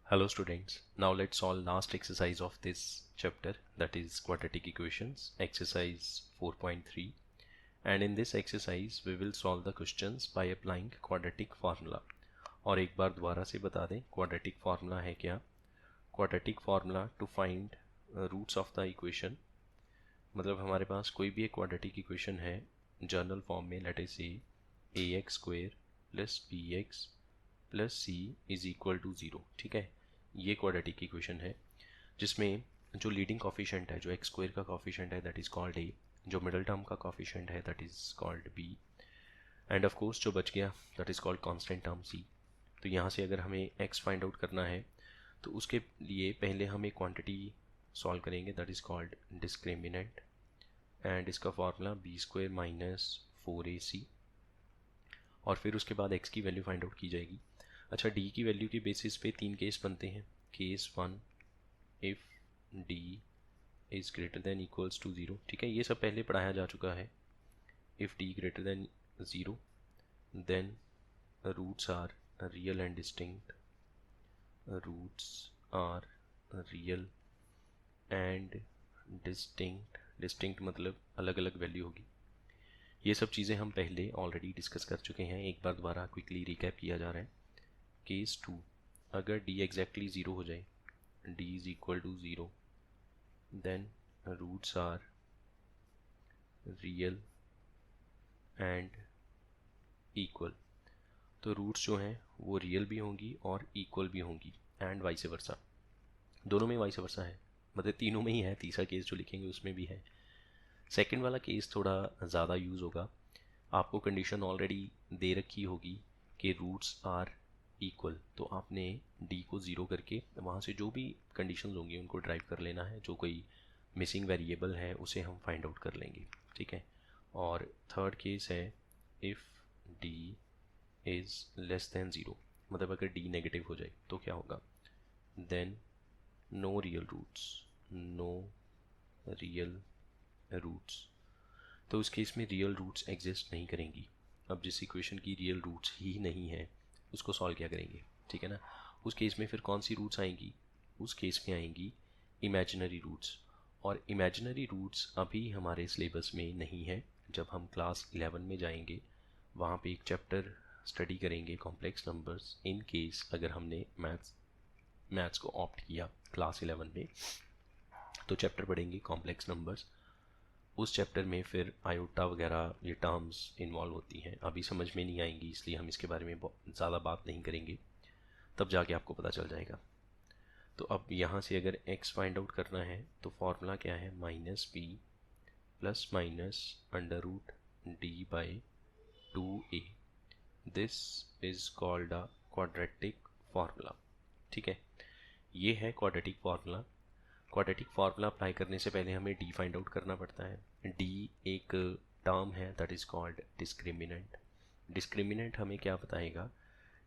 Hello students, now let's solve last exercise of this chapter, that is quadratic equations, exercise 4.3. And in this exercise we will solve the questions by applying quadratic formula. और एक बार दोबारा से बता दें quadratic formula है क्या. Quadratic formula to find roots of the equation, मतलब हमारे पास कोई भी एक quadratic equation है जनरल फॉर्म में, let us say ax square plus bx plus c is equal to 0. ठीक है, ये क्वाड्रेटिक इक्वेशन है जिसमें जो लीडिंग कॉफिशेंट है, जो एक्स स्क्वायर का कॉफिशेंट है दैट इज कॉल्ड ए, जो मिडल टर्म का कॉफिशेंट है that is called b, and of course जो बच गया that is called constant term c. तो यहाँ से अगर हमें एक्स फाइंड आउट करना है तो उसके लिए पहले हम एक क्वांटिटी सॉल्व करेंगे that is called discriminant, and इसका formula b square minus 4ac, और फिर उसके बाद x की वैल्यू फाइंड आउट की जाएगी. अच्छा, d की वैल्यू के बेसिस पे तीन केस बनते हैं. Case 1, if d is greater than equals to 0. ठीक है, ये सब पहले पढ़ाया जा चुका है. If d greater than 0 then roots are real and distinct, roots are real and distinct. Distinct मतलब अलग अलग वैल्यू होगी. ये सब चीज़ें हम पहले ऑलरेडी डिस्कस कर चुके हैं. एक बार दोबारा क्विकली रिकैप किया जा रहा है. केस 2, अगर d एग्जैक्टली 0 हो जाए, d is equal to 0, then roots are real and equal. तो रूट्स जो हैं वो रियल भी होंगी और इक्वल भी होंगी, एंड वाइस वर्सा. दोनों में वाइस वर्सा है, मतलब तीनों में ही है. तीसरा केस जो लिखेंगे उसमें भी है. सेकंड वाला केस थोड़ा ज़्यादा यूज़ होगा. आपको कंडीशन ऑलरेडी दे रखी होगी कि रूट्स आर इक्वल, तो आपने d को 0 करके वहाँ से जो भी कंडीशंस होंगी उनको ड्राइव कर लेना है. जो कोई मिसिंग वेरिएबल है उसे हम फाइंड आउट कर लेंगे. ठीक है. और थर्ड केस है if d is less than 0, मतलब अगर d नेगेटिव हो जाए तो क्या होगा, then no real roots, no real roots. तो उस केस में रियल रूट्स एग्जिस्ट नहीं करेंगी. अब जिस इक्वेशन की रियल रूट्स ही नहीं है उसको सॉल्व क्या करेंगे. ठीक है ना. उस केस में फिर कौन सी रूट्स आएंगी, उस केस में आएंगी इमेजिनरी रूट्स. और इमेजिनरी रूट्स अभी हमारे सिलेबस में नहीं है. जब हम क्लास 11 में जाएंगे वहाँ पे एक चैप्टर स्टडी करेंगे कॉम्प्लेक्स नंबर्स, इन केस अगर हमने मैथ्स को ऑप्ट किया क्लास 11 में, तो चैप्टर पढ़ेंगे कॉम्प्लेक्स नंबर्स. उस चैप्टर में फिर आयोटा वगैरह ये टर्म्स इन्वॉल्व होती हैं, अभी समझ में नहीं आएंगी, इसलिए हम इसके बारे में ज़्यादा बात नहीं करेंगे. तब जाके आपको पता चल जाएगा. तो अब यहाँ से अगर x फाइंड आउट करना है तो फॉर्मूला क्या है, minus b plus minus under root d by 2a. This is called a quadratic formula. ठीक है, ये है quadratic formula. Quadratic formula apply करने से पहले हमें d फाइंड आउट करना पड़ता है. d एक टर्म है that is called discriminant. Discriminant हमें क्या बताएगा,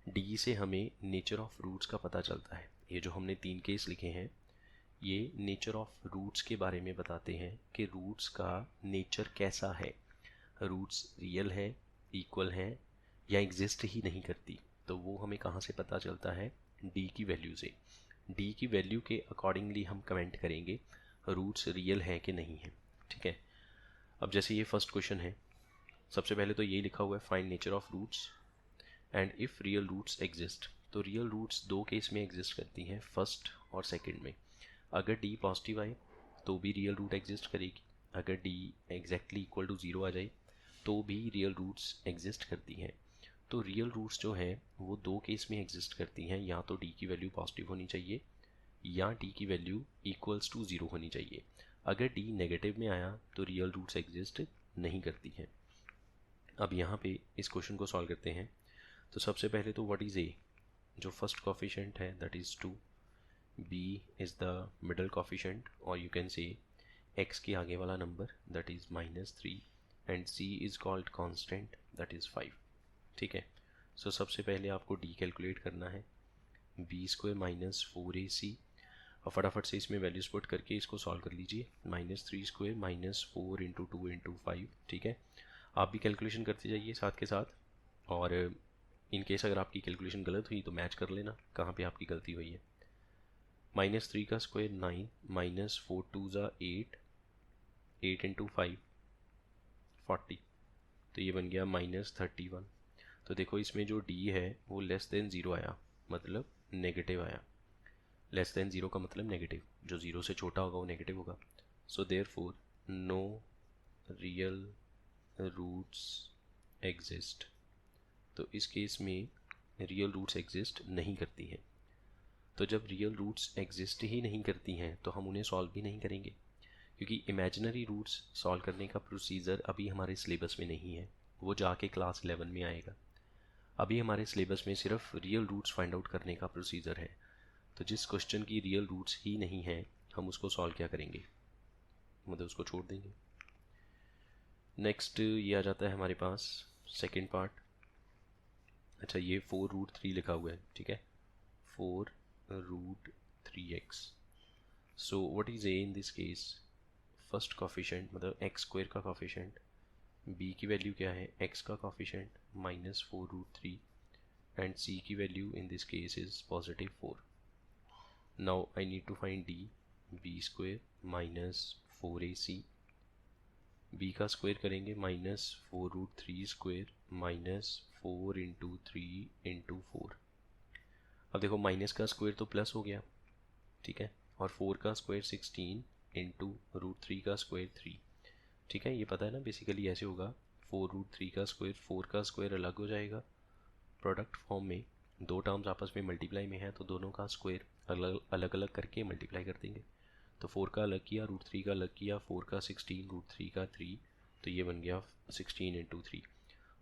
d से हमें नेचर ऑफ रूट्स का पता चलता है. ये जो हमने तीन केस लिखे हैं ये नेचर ऑफ रूट्स के बारे में बताते हैं कि रूट्स का नेचर कैसा है. रूट्स रियल है, इक्वल है, या एग्जिस्ट ही नहीं करती. तो वो हमें कहाँ से पता चलता है, d की वैल्यू से. d की वैल्यू के अकॉर्डिंगली हम कमेंट करेंगे रूट्स रियल है कि नहीं है. ठीक है. अब जैसे ये फर्स्ट क्वेश्चन है, सबसे पहले तो ये लिखा हुआ है find nature of roots and if real roots exist. तो रियल रूट्स दो केस में एग्जिस्ट करती हैं, फर्स्ट और सेकंड में. अगर d पॉजिटिव आए तो भी रियल रूट एग्जिस्ट करेगी. अगर d एग्जैक्टली इक्वल टू 0 आ जाए तो भी रियल रूट्स एग्जिस्ट करती हैं. तो रियल रूट्स जो है वो दो केस में एग्जिस्ट करती हैं, या तो d की वैल्यू पॉजिटिव होनी चाहिए या d की वैल्यू इक्वल्स टू 0 होनी चाहिए. अगर d नेगेटिव में आया तो रियल रूट्स एग्जिस्ट नहीं करती हैं. अब यहाँ पे इस क्वेश्चन को सॉल्व करते हैं. तो सबसे पहले तो व्हाट इज़ a, जो फर्स्ट कॉफिशेंट है that is 2, b is the middle coefficient, और यू कैन से x के आगे वाला number that is -3, and c is called constant that is 5. ठीक है. सो सबसे पहले आपको d कैलकुलेट करना है, बी स्क्वायर माइनस 4ac, और फटाफट से इसमें वैल्यूज पुट करके इसको सॉल्व कर लीजिए. -3 स्क्वायर माइनस 4 इंटू 2 इंटू 5. ठीक है. आप भी कैलकुलेशन करते जाइए साथ के साथ, और इन केस अगर आपकी कैलकुलेशन गलत हुई तो मैच कर लेना कहाँ पे आपकी गलती हुई है. -3 का स्क्वायर 9, -4 2 ज़ा 8, 8 इंटू 5 40, तो ये बन गया -31। तो देखो इसमें जो d है वो लेस देन ज़ीरो आया, मतलब नेगेटिव आया। लेस देन ज़ीरो का मतलब नेगेटिव, जो ज़ीरो से छोटा होगा वो नेगेटिव होगा। So therefore no real roots exist. तो इस केस में रियल रूट्स एग्जिस्ट नहीं करती हैं। तो जब रियल रूट्स एग्जिस्ट ही नहीं करती हैं तो हम उन्हें सॉल्व भी नहीं करेंगे, क्योंकि इमेजिनरी रूट्स सॉल्व करने का प्रोसीजर अभी हमारे सिलेबस में नहीं है, वो जाके क्लास 11 में आएगा। अभी हमारे सिलेबस में सिर्फ रियल रूट्स फाइंड आउट करने का प्रोसीजर है। तो जिस क्वेश्चन की रियल रूट्स ही नहीं है हम उसको सॉल्व क्या करेंगे, मतलब उसको छोड़ देंगे। नेक्स्ट ये आ जाता है हमारे पास सेकेंड पार्ट। अच्छा, ये 4√3 लिखा हुआ है, ठीक है, 4√3x। So what is a in this case? First coefficient मतलब एक्स स्क्वायर का कॉफिशेंट, b की वैल्यू क्या है, x का कॉफिशेंट -4√3, एंड c की value in this case is +4। Now I need to find d, b square -4ac, b का square करेंगे -4√3 square -4 into 3 into 4। अब देखो माइनस का स्क्वायर तो प्लस हो गया, ठीक है, और 4 का स्क्वायर 16 इंटू √3 का स्क्वायर 3, ठीक है, ये पता है ना, बेसिकली ऐसे होगा 4√3 का स्क्वायर 4 का स्क्वायर अलग हो जाएगा प्रोडक्ट फॉर्म में, दो टर्म्स आपस में मल्टीप्लाई में है तो दोनों का स्क्वायर अलग अलग करके मल्टीप्लाई कर देंगे। तो 4 का अलग किया, √3 का अलग किया, 4 का 16, √3 का 3, तो ये बन गया 16 इंटू 3।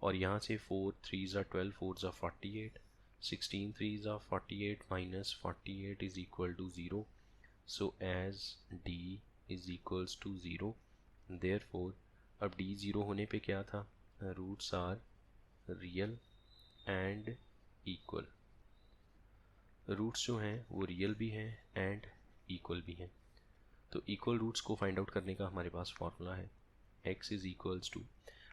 और यहाँ से 4 3 ज़ा 12, 4 ज़ा 48, 16 3 ज़ा 48 -48 is equal to 0। So as d is equals to 0, therefore अब d 0 होने पे क्या था, roots are real and equal. Roots जो हैं वो रियल भी हैं एंड इक्वल भी हैं। तो इक्वल रूट्स को फाइंड आउट करने का हमारे पास फॉर्मूला है x इज इक्वल्स टू,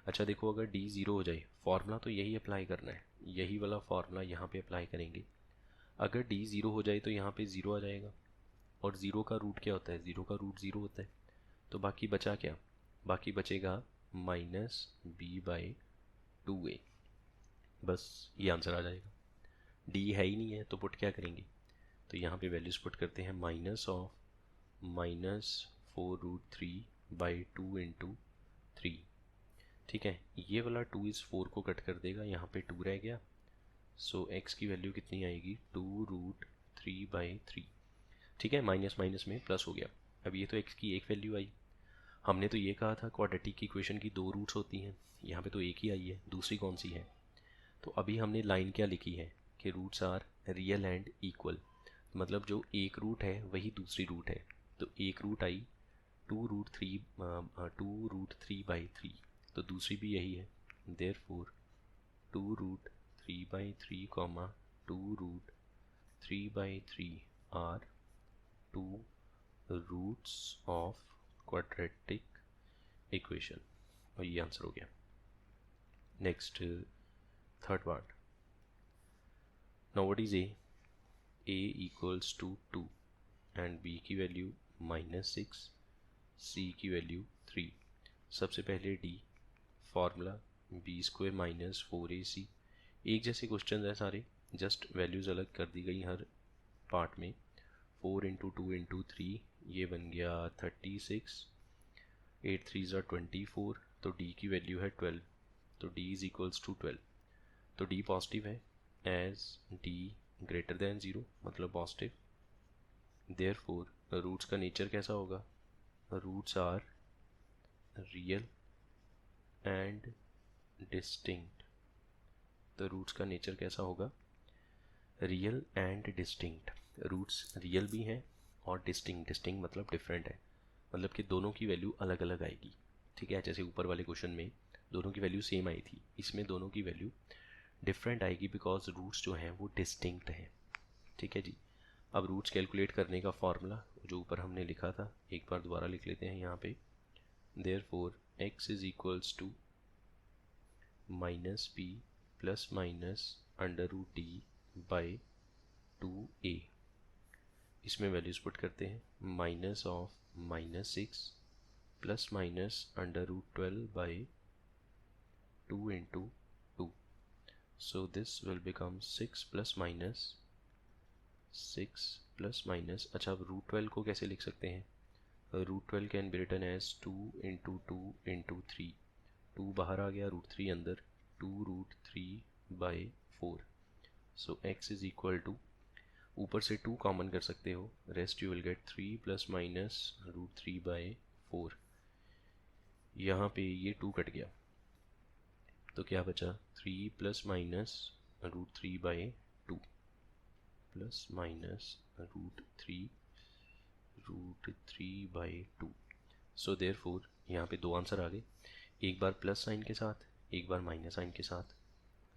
अच्छा देखो अगर d 0 हो जाए, फॉर्मूला तो यही अप्लाई करना है, यही वाला फॉर्मूला यहाँ पे अप्लाई करेंगे। अगर d 0 हो जाए तो यहाँ पे 0 आ जाएगा, और 0 का रूट क्या होता है, 0 का रूट 0 होता है। तो बाकी बचा क्या, बाकी बचेगा -b/2a, बस ये आंसर आ जाएगा। d है ही नहीं है तो पुट क्या करेंगे, तो यहाँ पे वैल्यूज पुट करते हैं -4√3/2 इंटू 3, ठीक है, ये वाला 2 इस 4 को कट कर देगा, यहाँ पे 2 रह गया। सो x की वैल्यू कितनी आएगी, 2√3/3, ठीक है, माइनस माइनस में प्लस हो गया। अब ये तो x की एक वैल्यू आई, हमने तो ये कहा था क्वाड्रेटिक इक्वेशन की दो रूट्स होती हैं, यहाँ पे तो एक ही आई है, दूसरी कौन सी है। तो अभी हमने लाइन क्या लिखी है कि roots are real and equal, मतलब जो एक रूट है वही दूसरी रूट है। तो एक रूट आई 2√3/3, तो दूसरी भी यही है, therefore 2√3/3, 2√3/3 are two roots of quadratic equation, और ये आंसर हो गया। Next third part. Now what is a equals to 2 and b की वैल्यू -6, c की वैल्यू 3। सबसे पहले d, formula b square -4ac। एक जैसे क्वेश्चन है सारे, जस्ट वैल्यूज़ अलग कर दी गई हर पार्ट में। 4 इंटू 2 इंटू 3, ये बन गया 36, 8 3 ज़ा 24, तो d की वैल्यू है 12, तो d इज इक्वल्स टू 12। तो d पॉजिटिव है, एज d ग्रेटर देन 0 मतलब पॉजिटिव, देयरफॉर रूट्स का नेचर कैसा होगा, roots are real and distinct. तो रूट्स का नेचर कैसा होगा, real and distinct. Roots real भी हैं और डिस्टिंक्ट, डिस्टिंक्ट मतलब डिफरेंट है, मतलब कि दोनों की वैल्यू अलग अलग आएगी, ठीक है, जैसे ऊपर वाले क्वेश्चन में दोनों की वैल्यू सेम आई थी, इसमें दोनों की वैल्यू डिफरेंट आएगी बिकॉज रूट्स जो हैं वो डिस्टिंक्ट हैं, ठीक है जी। अब रूट्स कैलकुलेट करने का फॉर्मूला जो ऊपर हमने लिखा था एक बार दोबारा लिख लेते हैं यहाँ पे, therefore x is equals to -b ± √d/2a इसमें वैल्यूज़ पुट करते हैं, minus of -6 plus minus √12/2 into 2. So this will become 6 plus minus 6 plus minus, अच्छा अब √12 को कैसे लिख सकते हैं? √12 can be written as 2 into 2 into 3. 2 बाहर आ गया, √3 अंदर, 2√3/4. सो x इज इक्वल टू, ऊपर से 2 कॉमन कर सकते हो, rest you will get 3 plus minus √3/4. यहाँ पे ये 2 कट गया तो क्या बचा? 3 plus minus √3/2 plus minus √3/2. So therefore यहाँ पे 2 आंसर आ गए, एक बार प्लस साइन के साथ, एक बार माइनस साइन के साथ.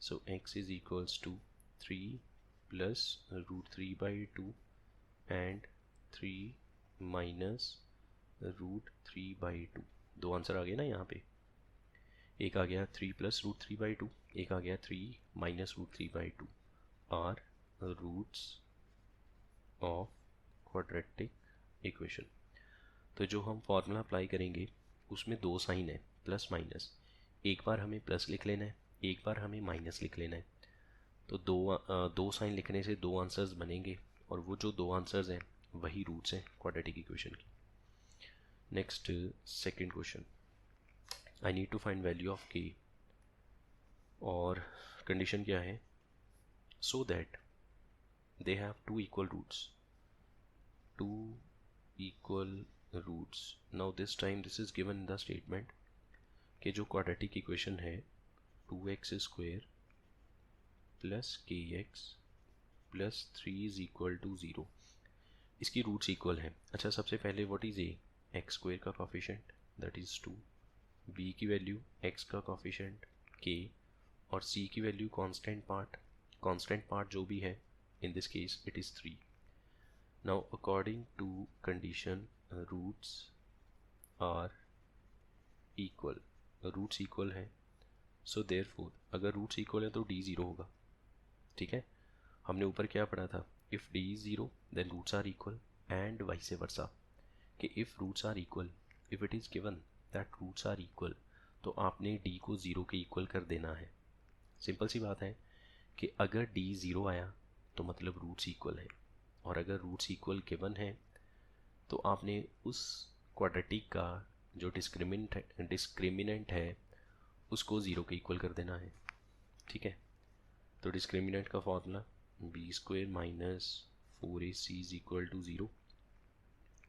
So x is equals to 3 plus √3/2 and 3 minus √3/2. 2 answer आ गए ना यहाँ पे. एक आ गया 3 प्लस √3/2, एक आ गया 3 minus √3/2 are roots of quadratic equation. तो जो हम फॉर्मूला अप्लाई करेंगे उसमें 2 साइन है, प्लस माइनस. एक बार हमें प्लस लिख लेना है, एक बार हमें माइनस लिख लेना है. तो दो साइन लिखने से 2 आंसर्स बनेंगे, और वो जो 2 आंसर्स हैं वही रूट्स हैं क्वाड्रेटिक इक्वेशन की. Next second question, I need to find value of k, और कंडीशन क्या है? So that they have 2 equal roots. 2 equal roots. Now this time this is given in the statement कि जो quadratic equation है 2x² plus kx plus 3 is equal to 0, इसकी roots equal हैं. अच्छा, सबसे पहले व्हाट इज a? x² का coefficient that is 2, b की वैल्यू x का कोफिशिएंट k, और c की वैल्यू कांस्टेंट पार्ट जो भी है, in this case it is 3. Now according to condition roots are equal, roots equal है. सो देयरफॉर अगर रूट्स इक्वल है तो d 0 होगा. ठीक है, हमने ऊपर क्या पढ़ा था? If d is 0 then roots are equal, and vice versa, कि if roots are equal, if it is given that roots are equal, तो आपने d को 0 के इक्वल कर देना है. सिंपल सी बात है कि अगर d 0 आया तो मतलब रूट्स इक्वल है, और अगर रूट्स इक्वल गिवन है तो आपने उस क्वाड्रेटिक का जो डिस्क्रिमिनेंट है उसको 0 के इक्वल कर देना है. ठीक है, तो डिस्क्रिमिनेंट का formula b² minus 4ac is equal to 0.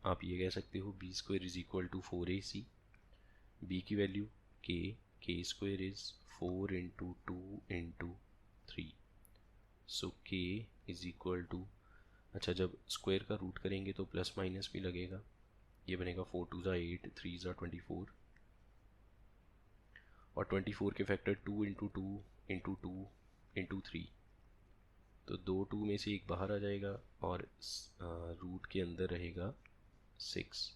आप ये कह सकते हो b² is equal to 4ac. b की value k² is 4 into 2 into 3. So k is equal to, अच्छा जब स्क्वायर का रूट करेंगे तो प्लस माइनस भी लगेगा, ये बनेगा 4 2 8, 3 24, और 24 के फैक्टर 2 इंटू 2 इंटू 2 इंटू 3, तो 2 2 में से एक बाहर आ जाएगा और रूट के अंदर रहेगा 6.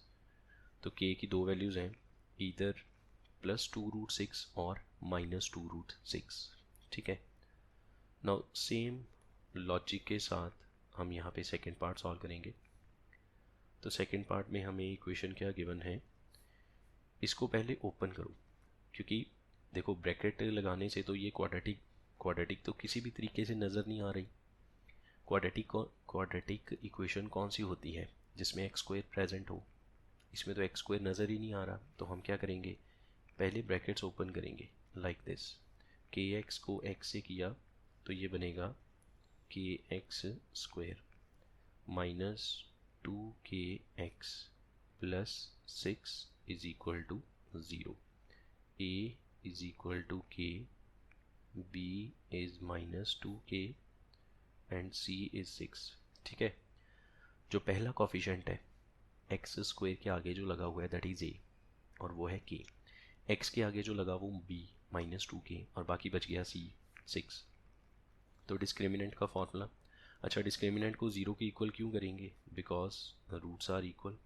तो k की 2 वैल्यूज़ हैं, इधर +2√6 और -2√6. ठीक है, नाउ सेम लॉजिक के साथ हम यहाँ पे सेकंड पार्ट सॉल्व करेंगे. तो सेकंड पार्ट में हमें इक्वेशन क्या गिवन है, इसको पहले ओपन करो, क्योंकि देखो ब्रैकेट लगाने से तो ये क्वाड्रेटिक तो किसी भी तरीके से नज़र नहीं आ रही. क्वाड्रेटिक इक्वेशन कौन सी होती है जिसमें x² प्रेजेंट हो? इसमें तो x² नज़र ही नहीं आ रहा. तो हम क्या करेंगे, पहले ब्रैकेट्स ओपन करेंगे लाइक दिस. kx को x से किया तो ये बनेगा kx² minus 2kx plus 6 is equal to 0. a is equal to k, b is minus 2k and c is 6. ठीक है, जो पहला कोफिशिएंट है x² के आगे जो लगा हुआ है दैट इज a, और वो है k. x के आगे जो लगा वो b माइनस 2k, और बाकी बच गया c 6. तो डिस्क्रिमिनेंट का फॉर्मूला, अच्छा डिस्क्रिमिनेंट को 0 के इक्वल क्यों करेंगे? Because roots are equal.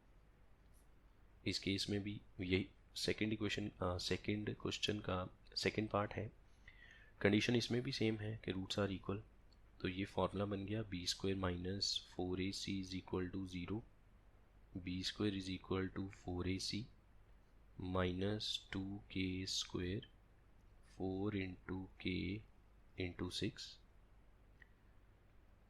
इस केस में भी यही सेकंड क्वेश्चन का सेकंड पार्ट है. कंडीशन इसमें भी सेम है कि रूट्स आर इक्वल. तो ये फॉर्मूला बन गया b square minus 4ac is equal to 0, b square is equal to 4ac minus 2k square 4 into k into 6,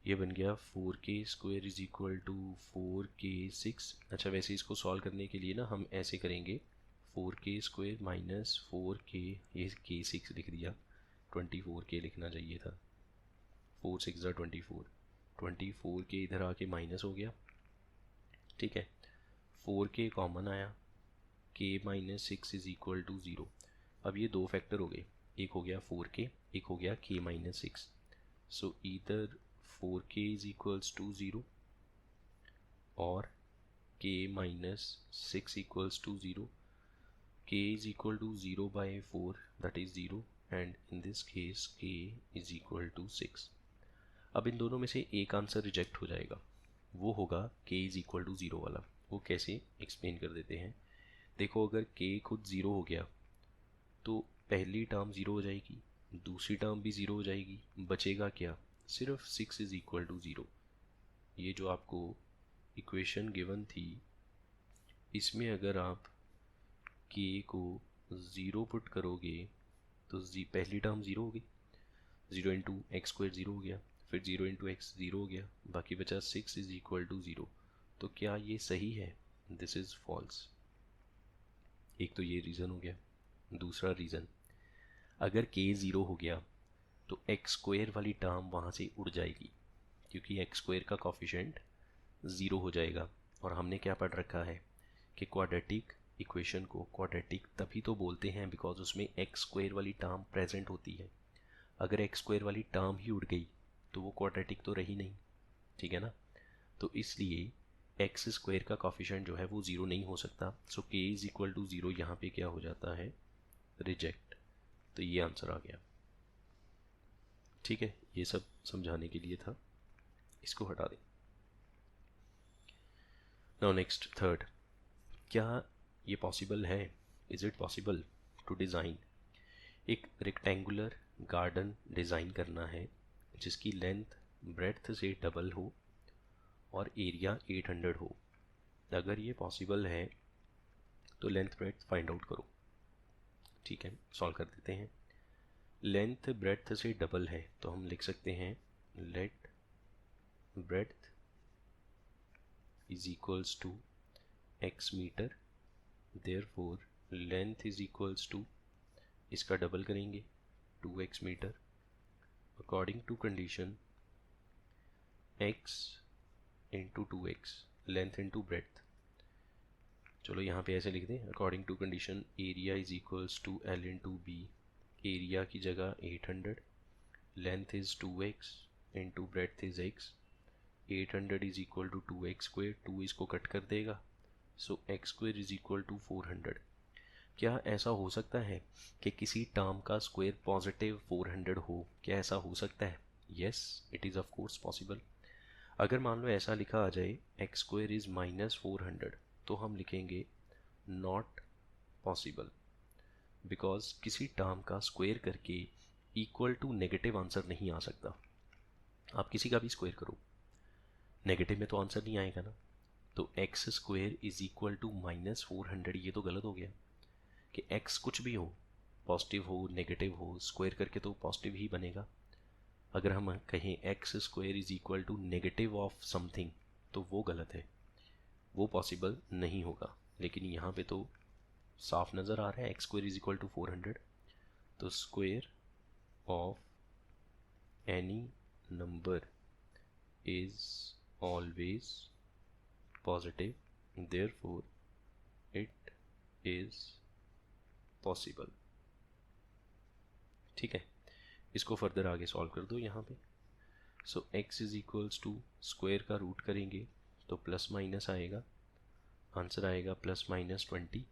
ये बन गया 4k square is equal to 4k6। अच्छा वैसे इसको सॉल्व करने के लिए ना हम ऐसे करेंगे 4k स्क्वायर माइनस 4k, ये k6 लिख दिया, 24k लिखना चाहिए था, 4 6 24, 24k इधर आके माइनस हो गया, ठीक है, 4k कॉमन आया, k minus 6 is equal to 0। अब ये दो फैक्टर हो गए, एक हो गया 4k, एक हो गया k माइनस 6, सो इधर 4k is equals to 0 और k minus 6 equals to 0. K is equal to 0 by 4, that is 0, and in this case k is equal to 6. अब इन दोनों में से एक आंसर रिजेक्ट हो जाएगा, वो होगा k is equal to 0 वाला। वो कैसे एक्सप्लेन कर देते हैं। देखो अगर k खुद 0 हो गया तो पहली टर्म 0 हो जाएगी, दूसरी टर्म भी 0 हो जाएगी, बचेगा क्या, सिर्फ 6 इज इक्वल टू 0। ये जो आपको इक्वेशन गिवन थी इसमें अगर आप k को 0 पुट करोगे तो पहली टर्म 0 हो गई, 0 इंटू एक्स स्क्वायर 0 हो गया, फिर 0 इंटू एक्स 0 हो गया, बाकी बचा 6 इज इक्वल टू 0। तो क्या ये सही है, दिस इज़ फॉल्स। एक तो ये रीज़न हो गया। दूसरा रीज़न, अगर k 0 हो गया तो एक्स स्क्वायर वाली टर्म वहाँ से उड़ जाएगी, क्योंकि एक्स स्क्वायर का कॉफिशेंट 0 हो जाएगा। और हमने क्या पढ़ रखा है कि क्वाड्रेटिक इक्वेशन को क्वाड्रेटिक तभी तो बोलते हैं बिकॉज उसमें एक्स स्क्वायर वाली टर्म प्रेजेंट होती है। अगर एक्स स्क्वायर वाली टर्म ही उड़ गई तो वो क्वाड्रेटिक तो रही नहीं, ठीक है ना। तो इसलिए एक्स स्क्वायर का कॉफिशेंट जो है वो 0 नहीं हो सकता। सो k इज इक्वल टू 0 यहाँ पे क्या हो जाता है, रिजेक्ट। तो ये आंसर आ गया, ठीक है। ये सब समझाने के लिए था, इसको हटा दें। नाउ नेक्स्ट थर्ड, क्या ये पॉसिबल है, is it possible to design एक रेक्टेंगुलर गार्डन डिज़ाइन करना है जिसकी लेंथ ब्रेड्थ से डबल हो और एरिया 800 हो। अगर ये पॉसिबल है तो लेंथ ब्रेड्थ फाइंड आउट करो, ठीक है। सॉल्व कर देते हैं। लेंथ ब्रेड्थ से डबल है तो हम लिख सकते हैं let breadth is equals to x metre, therefore length is equals to, इसका डबल करेंगे 2x metre, according to condition x into 2x, length into breadth. चलो यहाँ पे ऐसे लिख दें, according to condition area is equals to l into b, area की जगह 800, length is 2x into breadth is x, 800 is equal to 2x square, 2 इसको cut कर देगा, so x square is equal to 400। क्या ऐसा हो सकता है कि किसी टर्म का स्क्वायर पॉजिटिव 400 हो, क्या ऐसा हो सकता है? Yes, it is of course possible. अगर मान लो ऐसा लिखा आ जाए एक्स स्क्वायर इज माइनस 400, तो हम लिखेंगे नॉट पॉसिबल, बिकॉज किसी टर्म का स्क्वायर करके इक्वल टू नेगेटिव आंसर नहीं आ सकता। आप किसी का भी स्क्वायर करो, नेगेटिव में तो आंसर नहीं आएगा ना। तो x square is equal to minus 400, ये तो गलत हो गया कि x कुछ भी हो, पॉजिटिव हो नेगेटिव हो, स्क्वायर करके तो पॉजिटिव ही बनेगा। अगर हम कहें x square is equal to negative of something तो वो गलत है, वो पॉसिबल नहीं होगा। लेकिन यहाँ पे तो साफ नज़र आ रहा है x square is equal to 400, तो square of any number is always positive, therefore it is possible, ठीक है। इसको फर्दर आगे सॉल्व कर दो यहाँ पे। So x is equals to square का रूट करेंगे तो प्लस माइनस आएगा, आंसर आएगा प्लस माइनस 20।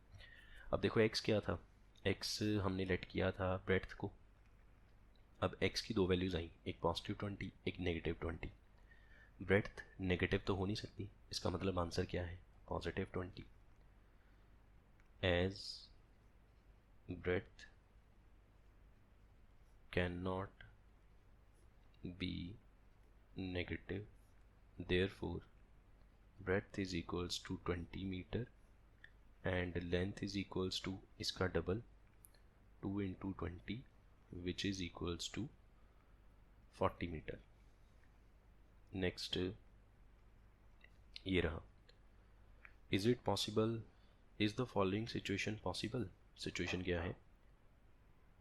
अब देखो x क्या था, x हमने लेट किया था ब्रेड्थ को। अब x की दो वैल्यूज़ आई, एक पॉजिटिव 20 एक नेगेटिव 20। ब्रेड्थ नेगेटिव तो हो नहीं सकती, इसका मतलब आंसर क्या है, positive 20। As breadth cannot be negative, therefore breadth is equals to 20 metre and length is equals to इसका डबल 2 into 20 which is equals to 40 metre. Next ये रहा, is it possible, is the following situation possible. Situation क्या है,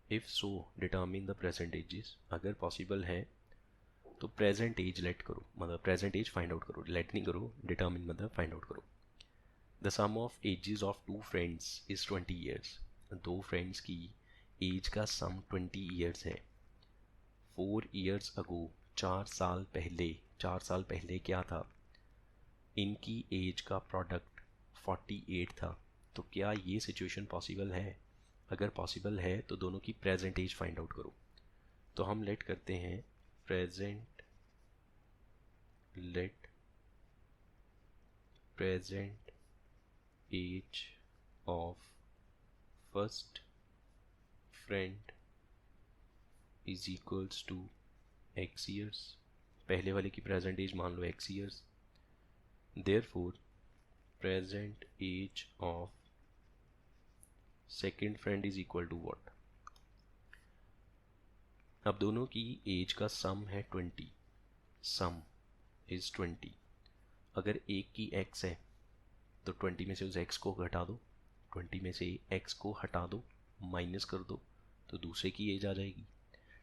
if so determine the present ages. अगर possible है तो present age let करो, मतलब प्रेजेंट एज फाइंड आउट करो, लेट नहीं करो, डिटर्मिन मतलब फाइंड आउट करो। The sum of ages of two friends is 20 years. दो फ्रेंड्स की एज का सम 20 ईयर्स है। 4 ईयर्स अगो, 4 साल पहले क्या था, इनकी एज का प्रोडक्ट 48 था। तो क्या ये सिचुएशन पॉसिबल है। अगर पॉसिबल है तो दोनों की प्रेजेंट एज फाइंड आउट करो। तो हम लेट करते हैं present age of first friend is equals to x years. पहले वाले की प्रेजेंट एज मान लो x years. Therefore present age of second friend is equal to what. अब दोनों की एज का सम है 20, सम इज 20। अगर एक की x है तो 20 में से उस x को घटा दो, 20 में से x को हटा दो, माइनस कर दो, तो दूसरे की एज आ जाएगी।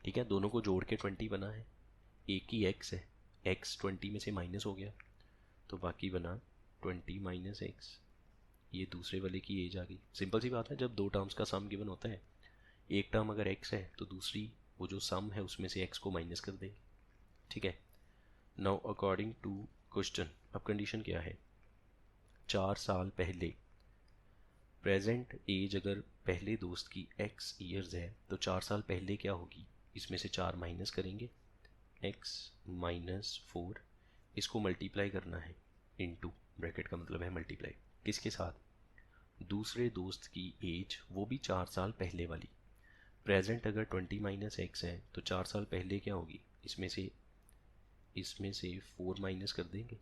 ठीक है, दोनों को जोड़ के 20 बना है। एक की x है, x 20 में से माइनस हो गया तो बाकी बना 20 माइनस x, ये दूसरे वाले की एज आ गई। सिंपल सी बात है, जब दो टर्म्स का सम गिवन होता है, एक टर्म अगर x है तो दूसरी वो जो सम है उसमें से x को माइनस कर दे। ठीक है, नाउ अकॉर्डिंग टू क्वेश्चन, अब कंडीशन क्या है, 4 साल पहले, प्रेजेंट एज अगर पहले दोस्त की x ईयर्स है तो 4 साल पहले क्या होगी, इसमें से 4 माइनस करेंगे, x माइनस 4, इसको मल्टीप्लाई करना है इनटू, ब्रैकेट का मतलब है मल्टीप्लाई, किसके साथ, दूसरे दोस्त की एज, वो भी 4 साल पहले वाली। प्रेजेंट अगर 20 माइनस x है तो 4 साल पहले क्या होगी, इसमें से 4 माइनस कर देंगे,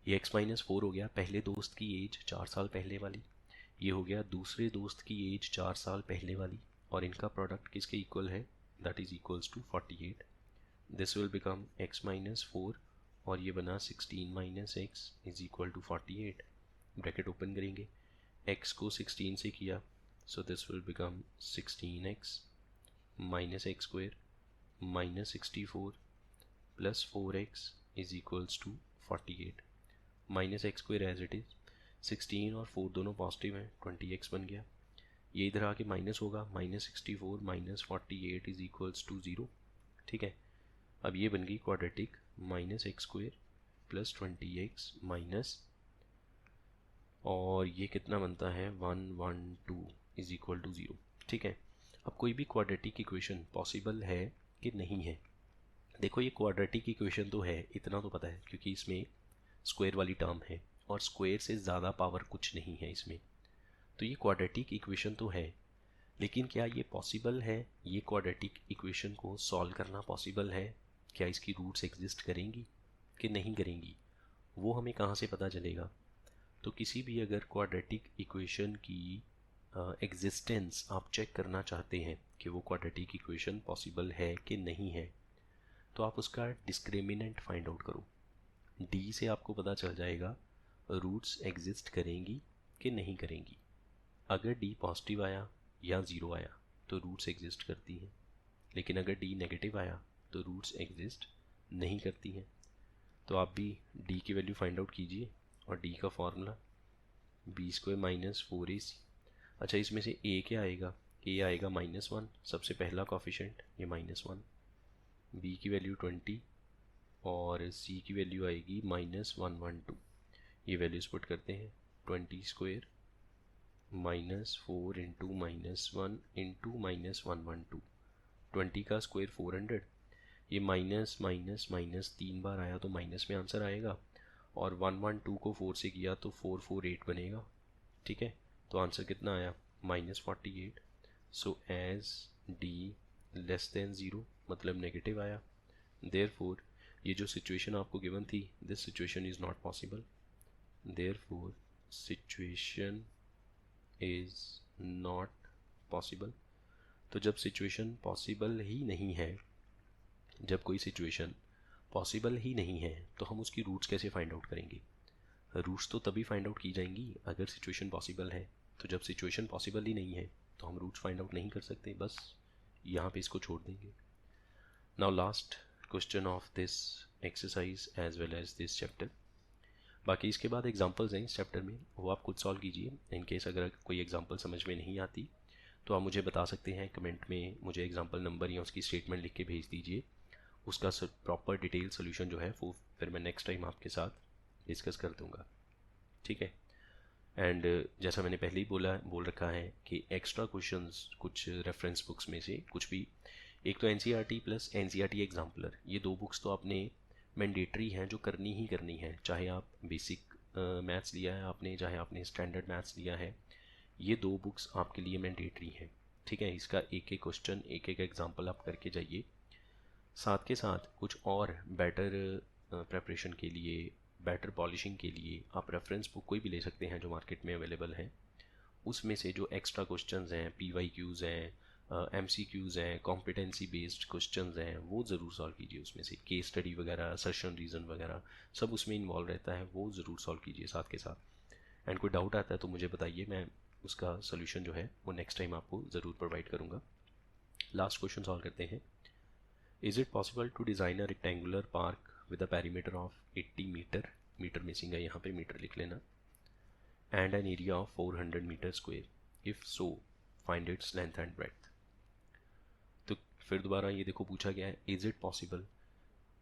ये x माइनस 4 हो गया पहले दोस्त की एज 4 साल पहले वाली, ये हो गया दूसरे दोस्त की एज 4 साल पहले वाली, और इनका प्रोडक्ट किसके इक्वल है, that is equals to 48। This will become x minus 4 और ये बना 16 minus x is equal to 48। Bracket open करेंगे, x को 16 से किया, so this will become 16x minus x square minus 64 plus 4x is equals to 48। Minus x square as it is, 16 और 4 दोनों positive हैं, 20x बन गया। ये इधर आके माइनस होगा, minus 64 minus 48 is equals to 0। ठीक है, अब ये बन गई quadratic, minus x square plus 20x minus, और ये कितना बनता है 112 इज इक्वल टू 0। ठीक है, अब कोई भी क्वाड्रेटिक इक्वेशन पॉसिबल है कि नहीं है। देखो ये क्वाड्रेटिक इक्वेशन तो है, इतना तो पता है, क्योंकि इसमें स्क्वायर वाली टर्म है और स्क्वायर से ज़्यादा पावर कुछ नहीं है इसमें, तो ये क्वाड्रेटिक इक्वेशन तो है। लेकिन क्या ये पॉसिबल है, ये क्वाड्रेटिक इक्वेशन को सॉल्व करना पॉसिबल है, क्या इसकी रूट्स एग्जिस्ट करेंगी कि नहीं करेंगी, वो हमें कहाँ से पता चलेगा। तो किसी भी अगर क्वाड्रेटिक इक्वेशन की एग्जिस्टेंस आप चेक करना चाहते हैं कि वो क्वाड्रेटिक इक्वेशन पॉसिबल है कि नहीं है, तो आप उसका डिस्क्रिमिनेंट फाइंड आउट करो। डी से आपको पता चल जाएगा रूट्स एग्जिस्ट करेंगी कि नहीं करेंगी। अगर डी पॉजिटिव आया या ज़ीरो आया तो रूट्स एग्जिस्ट करती हैं, लेकिन अगर डी नेगेटिव आया तो रूट्स एग्जिस्ट नहीं करती हैं। तो आप भी डी की वैल्यू फाइंड आउट कीजिए, और डी का formula b square minus 4ac। अच्छा, इसमें से ए क्या आएगा, ए आएगा -1, सबसे पहला कॉफिशेंट ये -1, बी की वैल्यू 20 और सी की वैल्यू आएगी -112। ये वैल्यूज पुट करते हैं, 20 स्क्वायर -4 इंटू -1 इंटू -112, 20 का स्क्वायर 400, ये माइनस माइनस माइनस 3 बार आया तो माइनस में आंसर आएगा, और 112 को 4 से किया तो 448 बनेगा। ठीक है, तो आंसर कितना आया -48। So as D less than 0 मतलब नेगेटिव आया, देयरफॉर ये जो सिचुएशन आपको गिवन थी, this situation is not possible, therefore situation is not possible. तो जब सिचुएशन पॉसिबल ही नहीं है, जब कोई सिचुएशन पॉसिबल ही नहीं है, तो हम उसकी रूट्स कैसे फाइंड आउट करेंगे? रूट्स तो तभी फाइंड आउट की जाएंगी अगर सिचुएशन पॉसिबल है। तो जब सिचुएशन पॉसिबल ही नहीं है तो हम रूट्स फाइंड आउट नहीं कर सकते, बस यहाँ पे इसको छोड़ देंगे। Now last question of this exercise as well as this chapter. बाकी इसके बाद एग्जांपल्स हैं इस चैप्टर में, वो आप खुद सॉल्व कीजिए। इन केस अगर कोई एग्जांपल समझ में नहीं आती तो आप मुझे बता सकते हैं कमेंट में, मुझे एग्जांपल नंबर या उसकी स्टेटमेंट लिख के भेज दीजिए। उसका प्रॉपर डिटेल सोल्यूशन जो है वो फिर मैं नेक्स्ट टाइम आपके साथ डिस्कस कर दूँगा, ठीक है। एंड जैसा मैंने पहले ही बोल रखा है कि एक्स्ट्रा क्वेश्चंस कुछ रेफरेंस बुक्स में से कुछ भी, एक तो एनसीईआरटी प्लस एनसीईआरटी एग्जाम्पलर, ये दो बुक्स तो आपने मैंडेटरी हैं जो करनी ही करनी है, चाहे आप बेसिक मैथ्स लिया है आपने, चाहे आपने स्टैंडर्ड मैथ्स लिया है, ये दो बुक्स आपके लिए मैंडेटरी हैं, ठीक है। इसका एक एक क्वेश्चन, एक एक एग्जाम्पल आप करके जाइए। साथ के साथ कुछ और बेटर प्रेपरेशन के लिए, बेटर पॉलिशिंग के लिए आप रेफरेंस बुक कोई भी ले सकते हैं जो मार्केट में अवेलेबल है। उसमें से जो एक्स्ट्रा क्वेश्चंस हैं, PYQs हैं, MCQs हैं, कॉम्पिटेंसी बेस्ड क्वेश्चंस हैं, वो ज़रूर सॉल्व कीजिए। उसमें से केस स्टडी वगैरह, असर्शन रीज़न वगैरह सब उसमें इन्वॉल्व रहता है, वो ज़रूर सॉल्व कीजिए साथ के साथ। एंड कोई डाउट आता है तो मुझे बताइए, मैं उसका सोल्यूशन जो है वो नेक्स्ट टाइम आपको ज़रूर प्रोवाइड करूँगा। लास्ट क्वेश्चन सॉल्व करते हैं। Is it possible to design a rectangular park with a perimeter of 80 meter, meter missing है यहाँ पे, मीटर लिख लेना, and an area of 400 meter square? If so, find its length and breadth. तो फिर दोबारा ये देखो पूछा गया है इज इट पॉसिबल,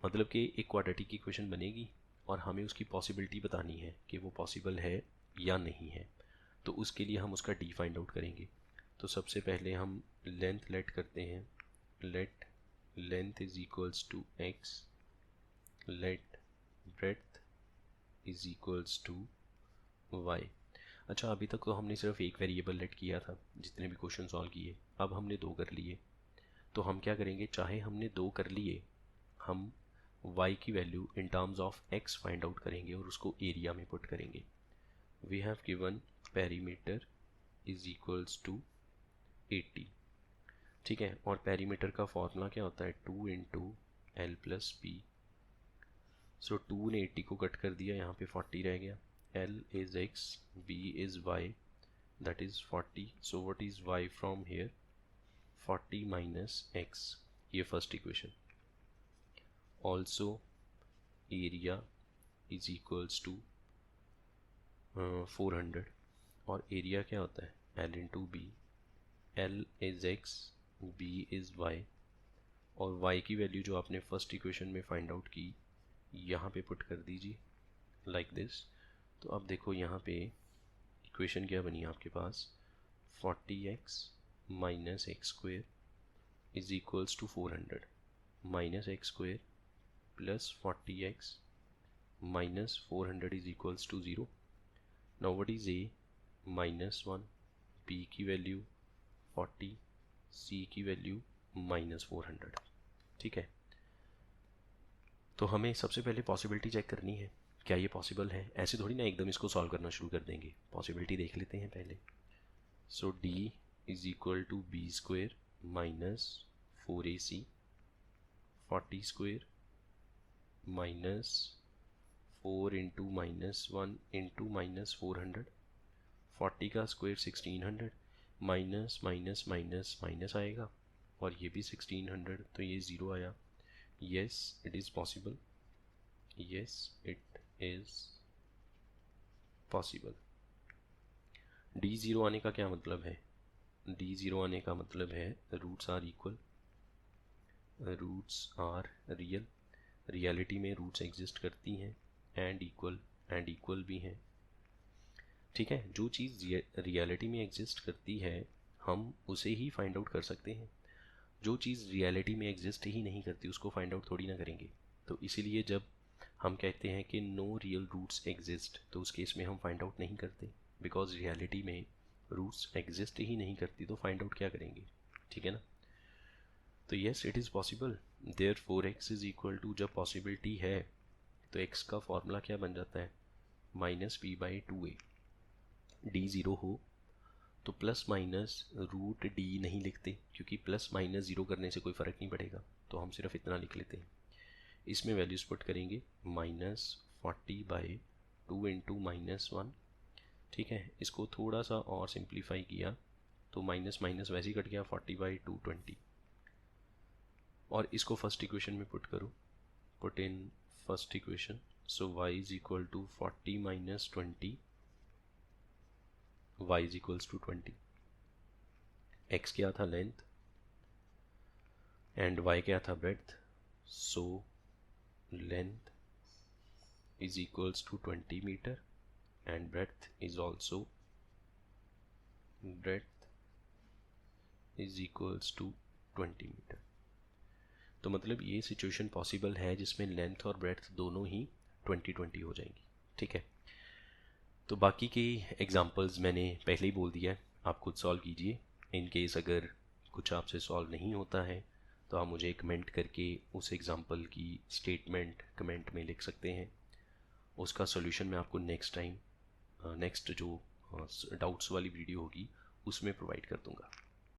मतलब कि एक क्वाड्रेटिक की क्वेश्चन बनेगी और हमें उसकी पॉसिबिलिटी बतानी है कि वो पॉसिबल है या नहीं है। तो उसके लिए हम उसका डी फाइंड आउट करेंगे। तो सबसे पहले हम लेंथ लेट करते हैं, late length is equals to x, let breadth is equals to y। अच्छा, अभी तक तो हमने सिर्फ एक वेरिएबल लेट किया था जितने भी क्वेश्चन सॉल्व किए, अब हमने दो कर लिए। तो हम क्या करेंगे, चाहे हमने दो कर लिए, हम y की value in terms of x find out करेंगे और उसको एरिया में पुट करेंगे। We have given perimeter is equals to 80, ठीक है। और पेरीमीटर का फॉर्मूला क्या होता है, 2 इंटू एल प्लस पी। सो 2 ने 80 को कट कर दिया, यहाँ पे 40 रह गया। L is x, b is y, that is 40। So what is y from here, 40 minus x, ये first equation. Also area is equals to 400, और एरिया क्या होता है, L into b. L is x, b is y, और y की value जो आपने first equation में फाइंड आउट की यहाँ पे पुट कर दीजिए लाइक दिस। तो अब देखो यहाँ पे इक्वेशन क्या बनी आपके पास, 40x minus x square is equals to 400 minus x square plus 40x minus 400 is equals to 0। Now what is a, -1, b की वैल्यू 40, c की वैल्यू -400, ठीक है। तो हमें सबसे पहले पॉसिबिलिटी चेक करनी है, क्या ये पॉसिबल है। ऐसे थोड़ी ना एकदम इसको सॉल्व करना शुरू कर देंगे, पॉसिबिलिटी देख लेते हैं पहले। So d is equal to B square minus 4ac, 40 square minus 4 into -1 into -400, 40 का square 1600, minus minus minus minus आएगा, और ये भी 1600, तो ये 0 आया। yes it is possible, yes it is possible। d zero आने का क्या मतलब है, d ज़ीरो आने का मतलब है roots are equal, roots are real, reality में रूट्स एग्जिस्ट करती हैं, एंड इक्वल भी हैं, ठीक है। जो चीज़ रियलिटी में एग्जिस्ट करती है हम उसे ही फाइंड आउट कर सकते हैं, जो चीज़ रियलिटी में एग्जिस्ट ही नहीं करती उसको फाइंड आउट थोड़ी ना करेंगे। तो इसीलिए जब हम कहते हैं कि नो रियल रूट्स एग्जिस्ट, तो उस केस में हम फाइंड आउट नहीं करते, बिकॉज रियलिटी में रूट्स एग्जिस्ट ही नहीं करती, तो फाइंड आउट क्या करेंगे, ठीक है ना। तो yes it is possible, therefore x is equal to, जब पॉसिबिलिटी है तो x का फॉर्मूला क्या बन जाता है, -p/2a। d ज़ीरो हो तो प्लस माइनस रूट डी नहीं लिखते, क्योंकि प्लस माइनस ज़ीरो करने से कोई फ़र्क नहीं पड़ेगा, तो हम सिर्फ इतना लिख लेते हैं। इसमें वैल्यूज़ पुट करेंगे, -40/2 इंटू -1। ठीक है, इसको थोड़ा सा और सिंप्लीफाई किया तो माइनस माइनस वैसे ही कट गया, 40/2 20। और इसको फर्स्ट इक्वेशन में पुट करो, put in first equation, so y is equal to 40 - 20, y is equals to 20। x क्या था, लेंथ, एंड y क्या था, breadth. So length is equals to 20 meter and breadth is also, breadth is equals to 20 meter. तो मतलब ये situation possible है जिसमें length और ब्रेड्थ दोनों ही 20-20 हो जाएंगी। ठीक है, तो बाकी की एग्जांपल्स मैंने पहले ही बोल दिया है, आप खुद सॉल्व कीजिए। इन केस अगर कुछ आपसे सॉल्व नहीं होता है तो आप मुझे कमेंट करके उस एग्जांपल की स्टेटमेंट कमेंट में लिख सकते हैं। उसका सॉल्यूशन मैं आपको नेक्स्ट टाइम, नेक्स्ट जो डाउट्स वाली वीडियो होगी उसमें प्रोवाइड कर दूंगा।